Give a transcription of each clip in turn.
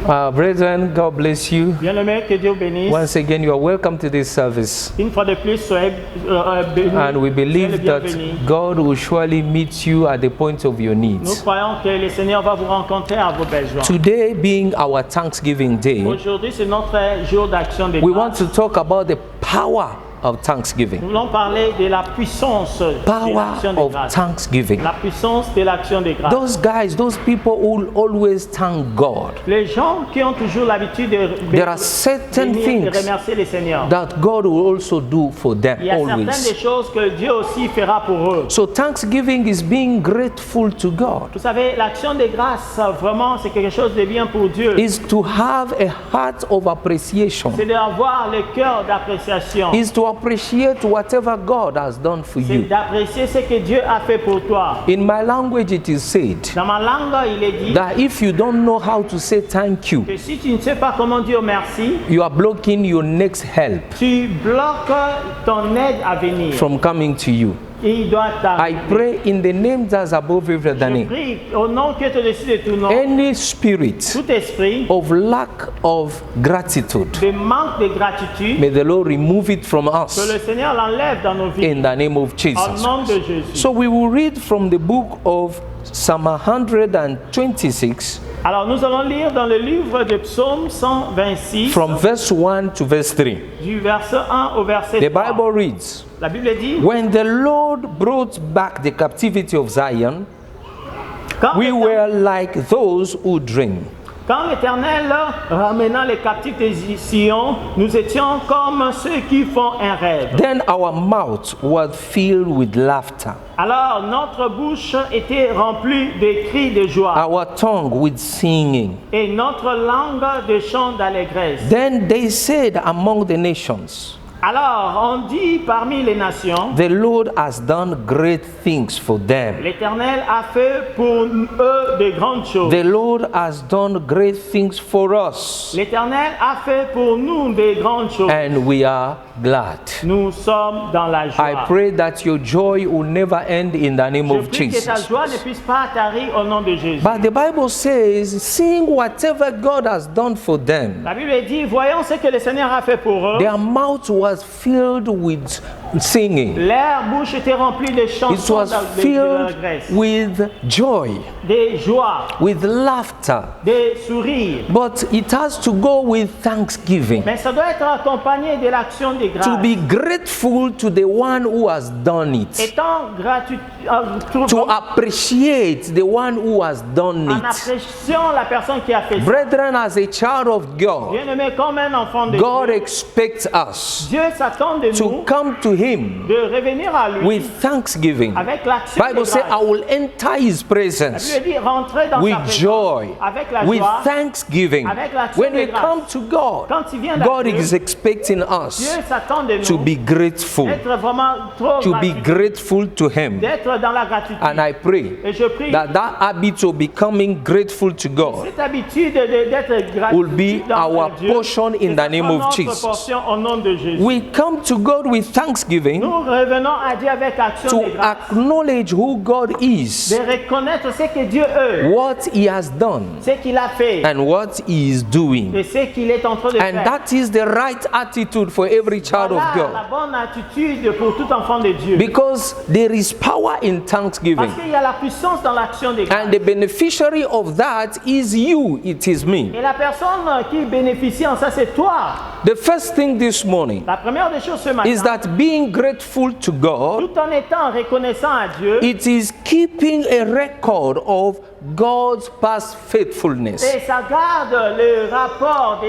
Brethren, God bless you. Bien-aimés, que Dieu vous bénisse. Once again, you are welcome to this service. Une fois de plus, soyez bénis. And we Soyez believe that bienvenus. God will surely meet you at the point of your Nous needs. croyons que le Seigneur va vous rencontrer à vos besoins. Today being our Thanksgiving Day, Aujourd'hui, c'est notre jour d'action de we want grâce. to talk about the power of thanksgiving. Nous voulons parler de la puissance de Power l'action de of grâce. thanksgiving. La puissance de l'action de grâce. Those guys, those people who always thank God, Les gens qui ont toujours l'habitude de there are certain venir et things remercier le Seigneur. that God will also do for them Il y a certaines always. des choses que Dieu aussi fera pour eux. So thanksgiving is being grateful to God. Vous savez, l'action de grâce, vraiment, c'est quelque chose de bien pour Dieu. Is to have a heart of appreciation. C'est d'avoir le cœur d'appréciation. Is to appreciate whatever God has done for C'est you. d'apprécier ce que Dieu a fait pour toi. In my language, it is said Dans ma langue, il est dit that if you don't know how to say thank you, que si tu ne sais pas comment dire merci, you are blocking your next help tu bloques ton aide à venir. from coming to you. Il doit I t'arriver. pray in the name that's above every other Je name. prie au nom qui est au-dessus de tout nom, Any spirit tout esprit of lack of gratitude, de manque de gratitude, may the Lord remove it from que us le Seigneur l'enlève dans nos vies. in the name of Au Jesus. nom de Jésus. So we will read from the book of Psalm 126 Alors nous allons lire dans le livre de Psaume 126, from verse 1 to verse 3. du verset 1 au verset The 3. Bible reads, La Bible dit, when the Lord brought back the captivity of Zion, quand we were like those who dream. Quand l'Éternel ramena les captifs de Sion, nous étions comme ceux qui font un rêve. Then our mouth was filled with laughter, Alors notre bouche était remplie de cris de joie our tongue with singing. et notre langue de chants d'allégresse. Then they said among the nations, Alors on dit parmi les nations, the Lord has done great things for them. l'Éternel a fait pour eux de grandes choses. The Lord has done great things for us, L'Éternel a fait pour nous de grandes choses. and we are glad. Nous sommes dans la joie. I pray that your joy will never end in the name Je of prie que ta Jesus. joie ne puisse pas tarir au nom de Jésus. But the Bible says, seeing whatever God has done for them, La Bible dit, voyons ce que le Seigneur a fait pour eux. their mouth was filled with singing. Leur bouche était remplie de It chansons was filled d'allégresse, with joy, de joie, with laughter. de sourires. But it has to go with thanksgiving. Mais ça doit être accompagné de l'action de grâce. To be grateful to the one who has done it. Étant gratuit, To appreciate the one who has done en it. appréciant la personne qui a fait ça. Brethren, as a child of God, Bien-aimé, comme un enfant de God Dieu, expects us Dieu s'attend de to nous come to Him de revenir à lui with thanksgiving. avec l'action de Bible says, grâce. I will enter His La presence Bible dit, rentrer dans sa with présence joy, avec la with joie. thanksgiving. Avec l'action When de we grâce. come to God, Quand tu viens God d'Adieu, is expecting Dieu us s'attend de to nous be grateful, d'être vraiment trop to be gratuit, grateful to Him. d'être dans la gratitude. And I pray Et je prie that that habit of becoming grateful to God cette habitude d'être gratuit will be our portion in the name of Jesus. portion au nom de Jésus. We come to God with thanksgiving Nous revenons à Dieu avec action to de grâce, acknowledge who God is, de reconnaître ce que Dieu est, what He has done, ce qu'il a fait and what He is doing. et ce qu'il est en train de And faire. that is the right attitude for every child of Voilà la God. bonne attitude pour tout enfant de Dieu. Because there is power in thanksgiving. Parce qu'il y a la puissance dans l'action de grâce. And the beneficiary of that is you, it is me. Et la personne qui bénéficie en ça, c'est toi. The first thing this morning La première des choses ce matin, is that being grateful to God, tout en étant reconnaissant à Dieu, it is keeping a record of God's past faithfulness. et ça garde le rapport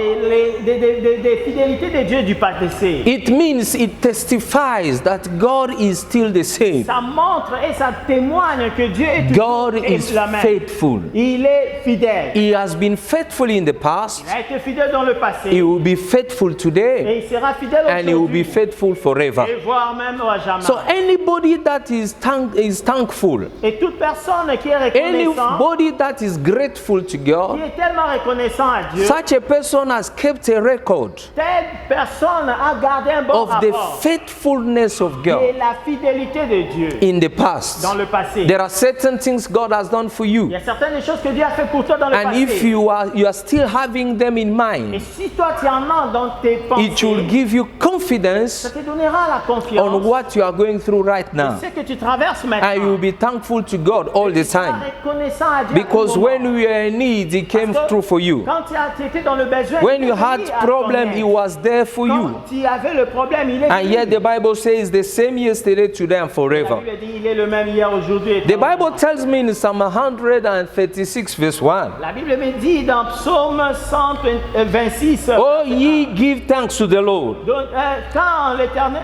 des fidélités de Dieu du passé. It means it testifies that God is still the same. Ça montre et ça témoigne que Dieu est toujours God is la même. faithful. Il est fidèle. He has been faithful in the past. Il a été fidèle dans le passé. He will be faithful today. Et il sera fidèle And he will be aujourd'hui. faithful forever. Et voire même à jamais. So anybody that is thankful, Et toute personne qui est reconnaissante, Somebody that is grateful to qui God, est tellement reconnaissant à Dieu, such a person has kept a record telle personne a gardé un bon of the rapport faithfulness of et God la fidélité de Dieu in the past. dans le passé. There are certain things God has done for Il you, y a certaines choses que Dieu a fait pour toi dans le and if passé. you are still having them in Et mind, si toi tu en as dans tes it will pensées, give you ça confidence te donnera la on confiance. what you are going through right now, C'est que tu traverses and you will maintenant. be thankful to God all the Tu seras time, reconnaissant à Dieu. because à tout moment. when we are in need, He came Parce que through for you. Quand tu étais dans le besoin, When il you est had venu à ton problem, aide. He was there for you. Quand tu avais le problème, il est And venu. yet the Bible says the same yesterday, today, and La forever. Bible dit il est le même hier, aujourd'hui. et The éternellement. Bible tells me in Psalm 136 verse 1, La Bible me dit dans Psaume 126, Oh, ye give thanks to the Lord, quand l'Éternel,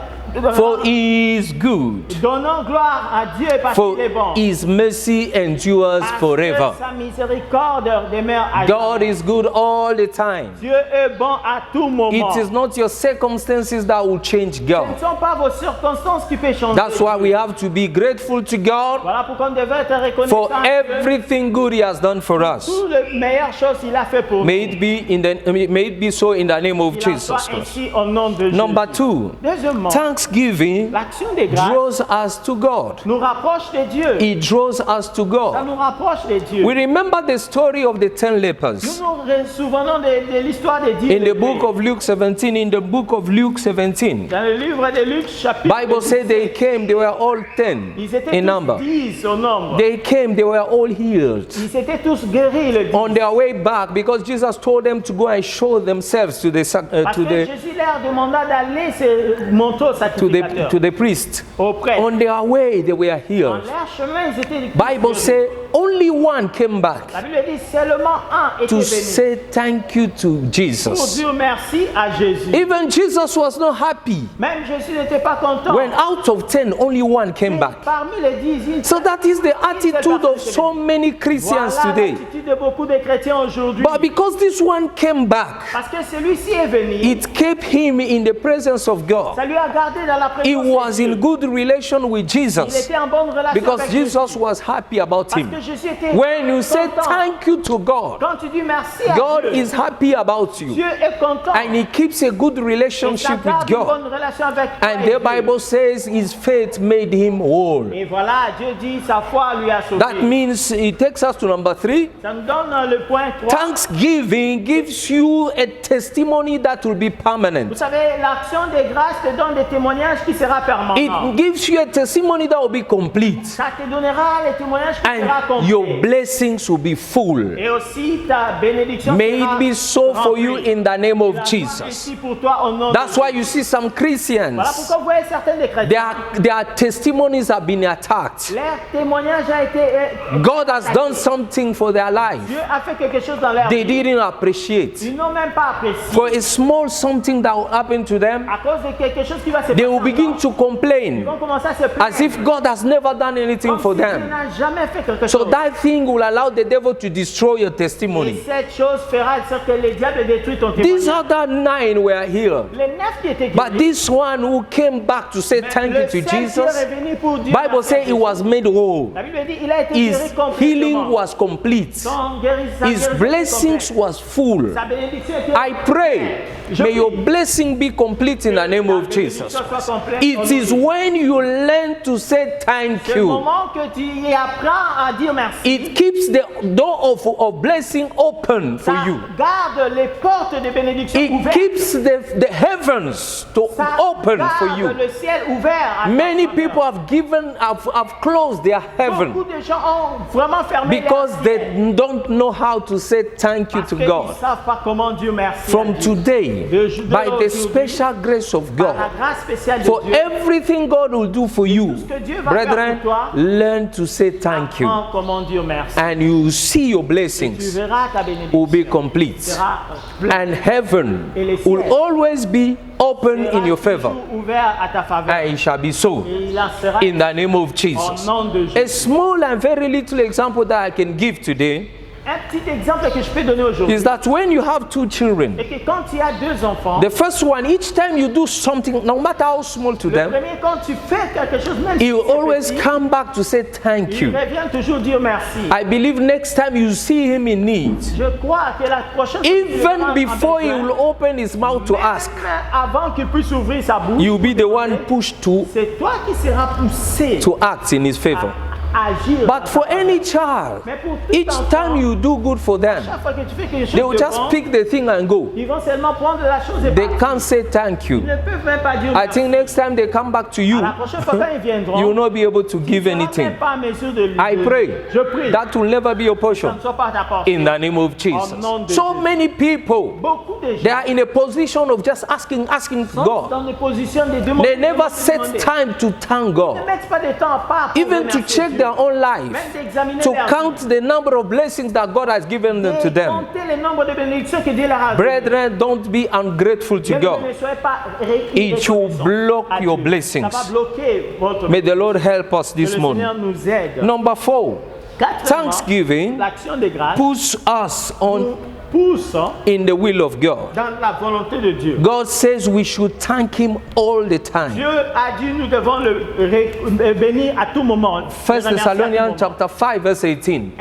for He is good, donnons gloire à Dieu parce for qu'il est bon. His mercy endures Parce forever. que sa miséricorde demeure à God is good all the time. Dieu est bon à tout moment. It is not your circumstances that will change Ce ne God. sont pas vos circonstances qui peuvent changer. That's why we have to be grateful to God Voilà pourquoi on devrait être reconnaissant for à Dieu. everything good He has done for us. Toutes les meilleures choses qu'il a fait pour May nous. it be so in the name of Il en Jesus soit Christ. ainsi au nom de Number Jésus. two, Deuxièmement, thanksgiving l'action des grâces draws us to God. nous rapproche de Dieu. It draws us to Ça God. nous rapproche de Dieu. We remember the story of the 10 Nous lepers nous souvenons de l'histoire des 10 in the lépreux. book of Luke 17. In the book of Luke 17, Dans le livre de Luc, chapitre Bible said they came, they were all 10 ils étaient in tous number. 10 au nombre. They came, they were all healed. Ils étaient tous guéris le 10. On their way back, because Jesus told them to go and show themselves to the Parce que Jésus leur demanda d'aller se montrer au sacrificateur, to the priest. au prêtre. On their way, they were Dans healed. leur chemin, ils étaient Bible guéris. said only one came back La Bible dit seulement un était to venu say thank you to pour Jesus. dire merci à Jésus. Even Jesus was not happy Même Jésus n'était pas content. when out of 10 only one came Mais back. parmi les 10, il So that is the attitude of so many Christians voilà today. l'attitude de beaucoup de chrétiens aujourd'hui. But because this one came back, Parce que celui-ci est venu, it kept him in the presence of God. ça lui a gardé dans la He présence de was Dieu. in good relation with Il Jesus était en bonne relation because avec Jesus Jésus. was happy about Parce him. que Jésus était When you say content. thank you to God, Quand tu dis merci à God Dieu, is happy about you Dieu est content. and He keeps a good Et ça relationship with garde une God. bonne relation avec toi And et the Dieu. Bible says his faith made him whole. Et voilà, Dieu dit sa foi lui a sauvé. That means it takes us to number 3. Ça nous donne le point 3. Thanksgiving gives you a testimony that will be Vous permanent. savez, l'action des grâces te donne des témoignages qui sera permanent. It gives you a testimony that will be complete. Ça te donnera les témoignages qui sera And complet. your blessings will be full. Et aussi ta bénédiction May sera it be so for you remplie. in the name of La joie Jesus. ici pour toi au nom That's de why Jésus. you see some Voilà Christians, pourquoi vous voyez certains des chrétiens. their testimonies have been attacked. Leur témoignage a été. God has done something for their life. Dieu a fait quelque chose dans leur They vie. didn't appreciate. Ils n'ont même pas apprécié. For a small something that will happen to them, À cause de quelque chose qui va se they passer. will begin encore. to Ils complain vont commencer à se plaindre. as if God has never done anything Comme for si Dieu them. n'a jamais fait quelque So chose. that thing will allow the devil to destroy your Et testimony. cette chose fera en sorte que le diable détruit ton These témoignage. other 9 were healed. Les 9 qui étaient But guéris. this one who came back to say thank you Le to seul qui est Jesus, revenu pour dire Bible merci à says he Jésus. was made whole. La Bible dit il a été His guéri healing complètement. was complete. Son sa His guérison blessings complète. was full. Sa bénédiction était I pray, Je may prie. your blessing be complete in the name La of bénédiction Jesus. soit complète au It nom is de Jésus. when you learn to say thank C'est le you. moment que tu y apprends à dire merci. It keeps the door of blessing open for Ça you. garde les portes de bénédiction It ouvertes. keeps the heavens to Ça open for garde you. le ciel ouvert. à Many ton people honneur. have closed their heaven Beaucoup de gens ont vraiment fermé because leur ciel. they don't know how to say thank you Parce to qu'ils God. ne savent pas comment dire merci. à From Dieu. today, by the special grace of Par la God, grâce spéciale de for Dieu, everything God will do for you, ce que Dieu va brethren, faire pour toi, learn to say thank you, apprends comment dire merci. and you will see your Tu blessings verras ta bénédiction. will be complete, Sera pleine. and heaven Et les will ciels always be open in your favor, toujours ouvert à ta faveur. and it shall be so Et il en sera in the name of au Jesus. nom de A Jésus. small and very little example that I can give today Un petit exemple que je peux donner aujourd'hui, is that when you have 2 children, et que quand il y a 2 enfants, the first one, each time you do something, no matter how small to le them, premier, quand tu fais quelque chose, même si he will c'est always petit, come back to say thank il you. revient toujours dire merci. I believe next time you see him in need, Je crois que la prochaine fois qu'il even sera en before he besoin, will open his mouth to même ask, avant qu'il puisse ouvrir sa bouche, you'll be the one pushed to c'est toi qui seras poussé act in his favor. à agir. But for any child, Mais pour tout each enfant, time you do good for them, chaque fois que tu fais quelque they chose will de just bon, pick the thing and go. ils vont seulement prendre la chose et They partir. can't say thank Ils you. ne peuvent même pas dire I merci. think next time they come back to you, La prochaine fois quand ils viendront, you will not be able to give ils ne seront anything. même pas en mesure de lui I donner. pray Je prie that will never be your que ça portion ne soit pas ta portion. in the name of Jesus. nom de So Jésus. many people, Beaucoup de they gens are in a position of just asking sont God. dans des positions de demander. They never demander, set demander. time to thank Ils ne God, mettent pas de temps à part pour even to remercier check Dieu. their own life, Même d'examiner to leur count the number of blessings that God has given vie. to Et them. compter le nombre de bénédictions que Dieu leur a données. Brethren, don't be ungrateful to Ne God. soyez pas It will reconnaissants block à your Dieu. blessings. Ça va bloquer votre May the Lord help us Que this le morning. Seigneur nous aide. Number 4, Quatrièmement, thanksgiving l'action de grâce puts us on nous pousse in the will of God. dans la volonté de Dieu. God says we should thank Him all the time. Dieu a dit nous devons le bénir à tout moment. 1 Thessalonians chapter 5 verse 18.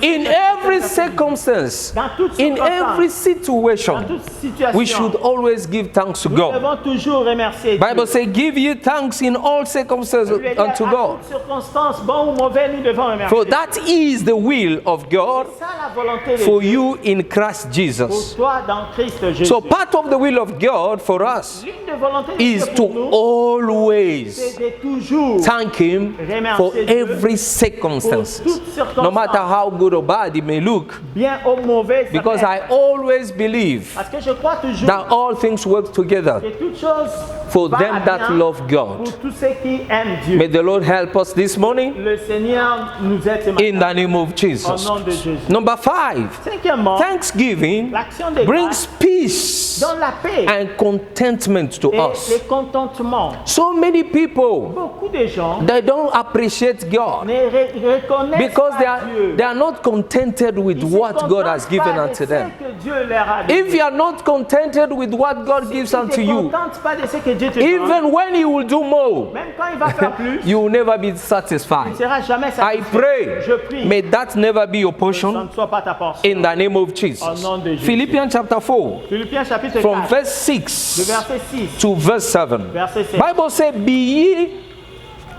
In every circumstance, dans toute in circonstance, every dans situation, toute situation, we should always give thanks to nous God. devons toujours remercier Bible Dieu. says, give ye thanks in all circumstances Lui a dit, unto à God. toutes circonstances, bon ou mauvais, nous devons remercier. For that is the will of God C'est ça la volonté de for Dieu you in Christ pour Jesus. toi dans Christ Jésus. So part of the will of God for us L'une des volontés de is Dieu pour to nous, always c'est de toujours thank Him for every circumstance, pour toutes circonstances, no matter how good or bad it may look, bien ou mauvais, ça because peut I être. always believe Parce que je crois toujours that all things work together que toutes choses for va them à that bien love God. pour tous ceux qui aiment Dieu. May the Lord help us this morning Le Seigneur nous aide ce matin. in the name of Au Jesus. nom de Jésus. Number 5, Cinquièmement, thanksgiving l'action de brings grâce peace donne la paix and contentment to et us. le contentement. So many people, Beaucoup de gens they don't appreciate God ne reconnaissent because pas Dieu. they are not contented with Ils se what God has contentent given pas de unto ce them. que Dieu leur a donné. If you are not contented with what God gives Si tu unto te you, contentes pas de ce que Dieu te donne, even when He will do more, même quand il va faire plus, you will never be tu ne satisfied. seras jamais I satisfait. pray, Je prie may that never be your que ça portion ne soit pas ta portion. in the name of Au Jesus. nom de Jésus. Philippians chapter 4, Philippiens chapitre from 4, verse de 6 verset 6, to verse 7. verset 7. Bible says, be ye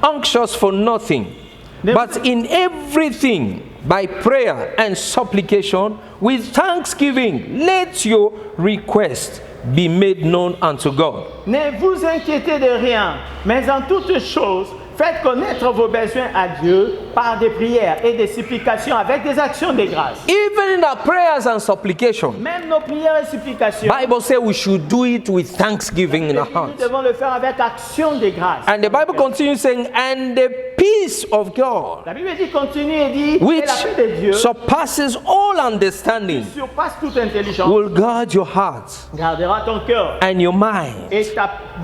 anxious for nothing, but in everything by prayer and supplication with thanksgiving let your request be made known unto God. Ne vous inquiétez de rien, mais en toutes choses, faites connaître vos besoins à Dieu par des prières et des supplications avec des actions de grâce. Even in our prayers and supplication, Même nos prières et supplications, Bible says we should do it with thanksgiving in our nous hearts. devons le faire avec action de grâce. And the Bible continues saying, and the peace of God, La Bible dit, continue et dit, et which la paix de Dieu surpasses all understanding, surpasse toute intelligence, will guard your heart gardera ton cœur and your mind et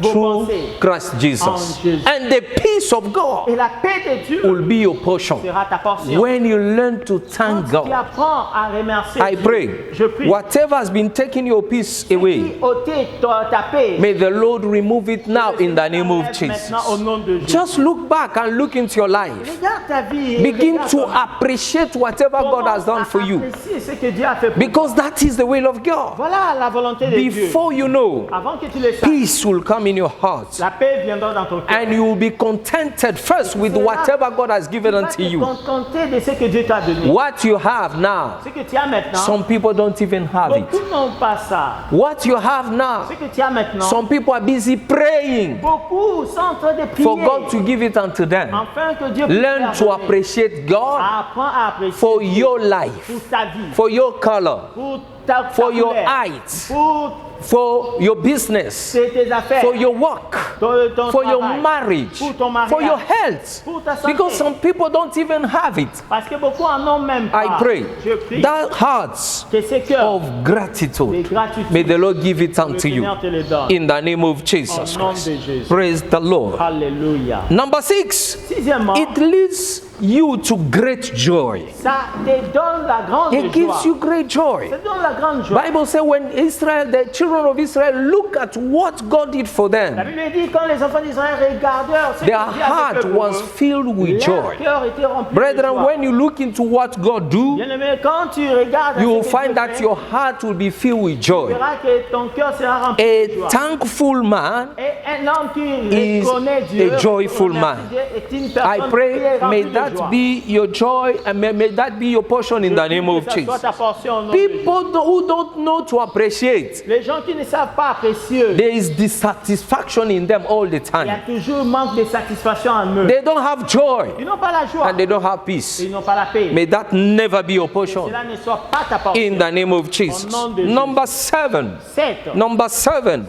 vos through pensées. Christ Jesus. En Jésus. And the peace of Et God la paix de Dieu will be your portion sera ta portion. when you learn to thank Quand tu God. apprends à remercier I Dieu, pray, je prie, whatever has been taking your peace away, qui ôter ta paix, may the Lord remove it now in the name of Jesus. maintenant au nom de Jésus. Just look back and look into your life. Regarde ta vie et Begin regarde to ton- appreciate whatever God has done for you, apprécier ce que Dieu a fait pour because that is the will of God. Voilà la volonté de Dieu. Before you know, Avant que tu le saches, peace will come in your heart, la paix viendra dans ton cœur. and you will be contented first with whatever God has given Tu vas unto te you. contenter de ce que Dieu t'a donné. What you have now, Ce que tu as maintenant, some people don't even have it. beaucoup n'ont pas ça. What you have now, Ce que tu as maintenant, some people are busy praying beaucoup sont en train de prier. for God to give it unto them. Afin que Dieu puisse Learn leur to donner. appreciate God Apprends à apprécier for Dieu your life, pour ta vie, for your color, pour ta for your couleur, height, pour for your business, tes affaires, for your work, ton for your travail, marriage, pour ton mariage, for your health. pour ta santé. Because some people don't even have it. Parce que beaucoup en ont même pas. I pray Je prie that hearts que ces cœurs of de gratitude, gratitude, may the Lord give it le unto you Seigneur te le donne. in the name of Jesus Au nom Christ. de Jésus. Praise the Lord. Alléluia. Number 6, Sixièmement, it leads you to great joy. Ça te donne la grande It gives joie. you great joy. Ça te donne la grande joie. Bible says when Israel, the children of Israel, look at what God did for La them, Bible dit quand les enfants d'Israël regardèrent ce que their Dieu avait heart fait pour was eux, filled with leur joy. cœur était rempli de Brethren, joie. when you look into what God do, Bien-aimé, quand tu regardes you will ce que find Dieu that fait, your heart will be filled with tu joy. verras que ton cœur sera rempli de A joie. thankful man, Et un homme qui is reconnaît Dieu, a joyful remercie man. Dieu, est une I personne qui pray, est remplie may de that joie. be your joy and may that be your portion in Je the prie name que of ça soit Jesus. ta portion au nom de Jésus. People who don't know to appreciate, Les gens qui ne savent pas apprécier, there is dissatisfaction in them all the il y a time. toujours manque de satisfaction en eux. They don't have joy Ils n'ont pas la joie, and they don't have peace. ils n'ont pas la paix. May that never be your portion Cela ne soit pas ta portion. in the name of Jesus. nom de Jésus. Number 7. 7. Number 7.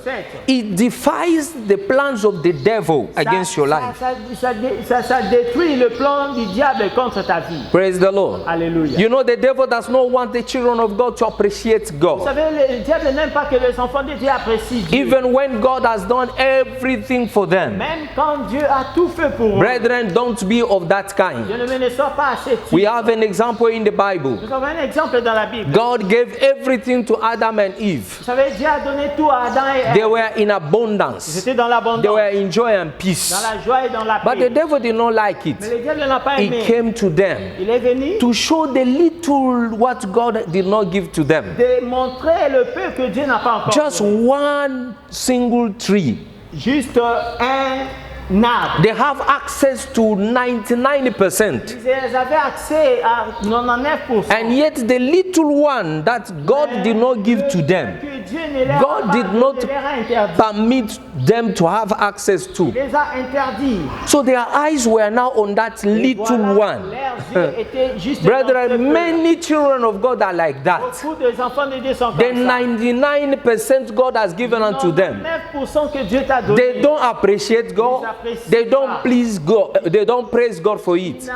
It defies the plans of the devil against your life. Ça détruit le plan du diable contre ta vie. Praise the Lord. Alléluia. You know, the devil does not want the children of God to appreciate Vous God. savez, le diable n'aime pas que les enfants de Dieu apprécient Dieu. Even when God has done everything for them. Même quand Dieu a tout fait pour eux. Brethren, don't be of that kind. Bien-aimé, ne sois pas assez We timide. have an example in the Bible. Nous avons un exemple dans la Bible. God gave everything to Adam and Eve. Vous savez, Dieu a donné tout à Adam et They Ève. were in abundance. Ils étaient dans l'abondance, They were in joy and dans peace. la joie et dans la But the paix. devil did not like Mais it. le diable n'a pas He aimé. came to them Il est venu to show the little what God did not give to them. démontrer le peu que Dieu n'a pas encore Just donné. one single tree. Juste un arbre. They have access to 99%. Ils avaient accès à 99%. And yet the little one that God did not give to them, Que Dieu ne leur God a did pas- not ne leur a interdit. permit them to have access to. Il les a interdits. So their eyes were now on that Et little voilà, one. leurs yeux étaient juste dans ce Brethren, peu. many children of God are like that. Beaucoup des enfants de Dieu sont The comme ça. 99% God has given unto them. 9% que Dieu t'a donné. They don't appreciate God. They don't please God. They don't praise God for it.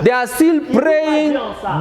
They are still praying,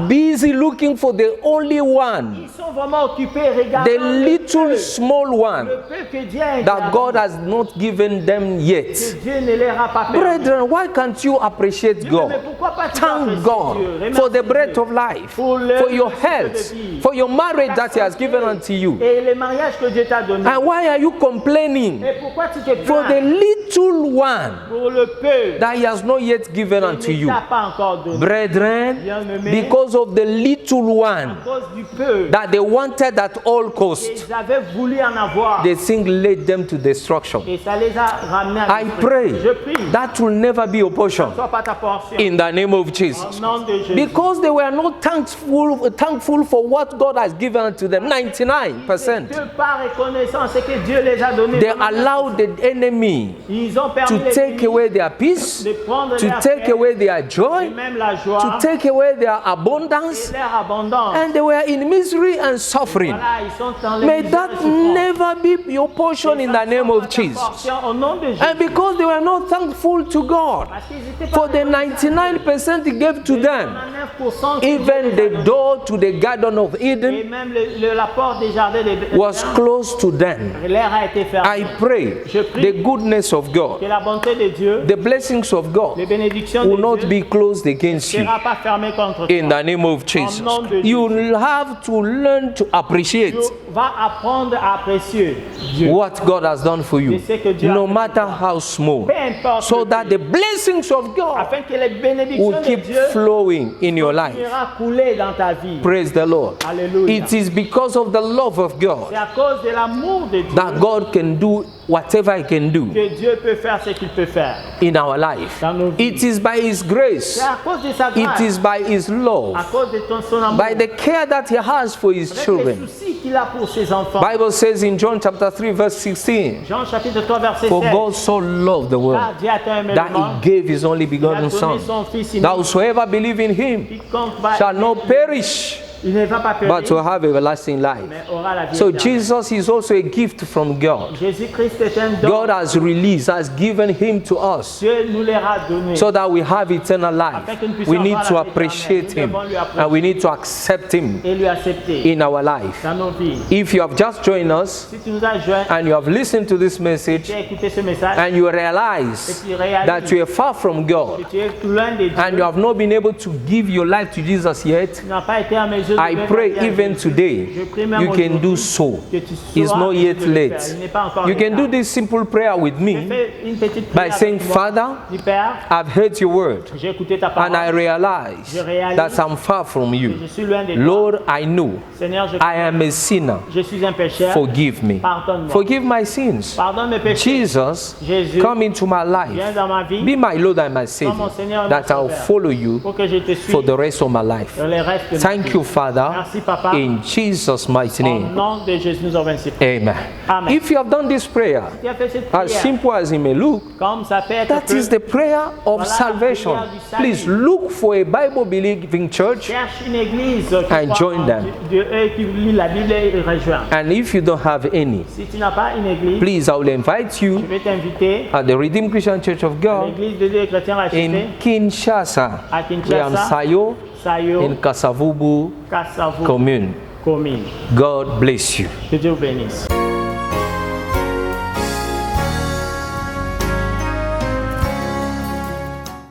busy looking for the only one, Ils sont vraiment occupés, regardant the le little peu, small one le peu que Dieu a that interdit, God has not given them que yet. Dieu ne leur a pas permis. Brethren, why can't you appreciate Mais God? pourquoi pas tu Thank apprécies God Dieu? for Remercie the breath Dieu. of life, Pour le for your souffle de health, vie. for your marriage that He has given unto you. Et les mariages que Dieu t'a donnés. And why are you complaining Et pourquoi tu te for the plains little one pour le peu that He has not yet given unto qu'il you? ne t'a pas encore donné? Brethren, because of the little one À cause du peu that they wanted at all cost, qu'ils avaient voulu en avoir. the thing led them to destruction. Et ça les a ramenés à I destruction. pray Je prie. that will never be your portion Sois pas ta portion. in the name of Jesus. Au nom de Jésus. Because they were not thankful for what God has given unto them. 99%. Dieu par reconnaissance ce que Dieu les a donné. They allowed the enemy Ils ont permis to les take ennemis away their peace, de prendre to leur take paix, away their et joy, même la joie, to take away their et abundance, leur abondance. and they were in misery and suffering. Voilà, ils sont dans les May misères that et souffrances. never be your portion in the name of Jesus. Au nom de Jésus. And because they were not thankful to God Parce qu'ils étaient pas for the 99% He gave to them, 9% que even Dieu les a the donnés. door to the Garden of Et Eden même la porte des jardins de was closed to them. l'air a été fermé. I pray Je prie the goodness of que God, la bonté de Dieu, the blessings of God les bénédictions will de not Dieu be closed against ne you sera pas fermée contre toi. in the name of Jesus. nom de You will have to learn to appreciate Tu vas apprendre à apprécier Dieu. what God has done for you, no matter how small, Peu importe so le that prix, the blessings of God afin que les bénédictions will de keep Dieu flowing in your life. continuera couler dans ta vie. Praise the Lord. Alléluia. It is because of the love of C'est God à cause de l'amour de Dieu that God can do whatever He can do que Dieu peut faire ce qu'il peut faire. in our life. Dans nos vies. It is by His grace, C'est à cause de sa it grâce, is by His à love, cause de son amour, by the care that He has for His avec les children. soucis qu'il a pour ses enfants. Bible says in John chapter 3 verse 16, Jean chapitre 3 verset for 7. God so loved the Car world Dieu a tant aimé that le monde, He gave His only il a begotten donné Son, son Fils unique. that whosoever believe in Him Quiconque va shall not perish il ne va pas périr, but to have everlasting life. mais aura la vie So éternelle. Jesus is also a gift from God. Jésus-Christ est un don. God has released, has given him to us Dieu nous l'aura donné. so that we have eternal life. We need to appreciate him and we need to accept him Et lui accepter in our life. dans nos vies. If you have just joined us Si tu nous as joints, and you have listened to this message tu as écouté ce message, and you realize et tu réalises that you are far from que God tu es loin de Dieu, and you have not been able to give your life to Jesus yet, tu n'as pas été en mesure de I donner pray ta vie à even Jésus. today Je prie même you can do aujourd'hui so. que tu It's sois not en yet mesure de le faire. late. Il n'est pas encore You can do tard. this simple prayer with me Fais une petite by prière saying, avec moi. Father, Dis, Père, I've heard your word j'ai écouté ta and I parole. realize Je réalise that I'm far from que you. je suis loin de toi. Lord, I know Seigneur, I am a sinner. je suis un pécheur. Forgive me. Pardonne-moi. Forgive my sins. Pardonne mes péchés. Jesus, Jésus, come into my viens life. dans ma vie Be my Lord and my mon Savior. Seigneur et mon That I'll Sauveur. follow you pour que je te suive for the rest of my life. dans les restes de ma Thank vie. you, Father. Merci, Papa. In Jesus' mighty Au name. nom de Jésus, nous avons ainsi prié. Amen. Amen. If you have done this prayer, Tu as fait cette as prière, simple as it may look, comme ça peut être that peu, is the prayer of Voilà la salvation. prière du salut. Please look for a Bible believing church. cherche une église qui And croit join en them. Dieu et qui lit la Bible et rejoint. And if you don't have any, Si tu n'as pas une église, please, I will invite je you vais t'inviter at the Redeemed Christian Church of à God l'église de Dieu chrétien racheté in Kinshasa, à Kinshasa, Sayo, Sayo, in Kasavubu Kasavu, commune. commune. God bless you. Que Dieu vous bénisse.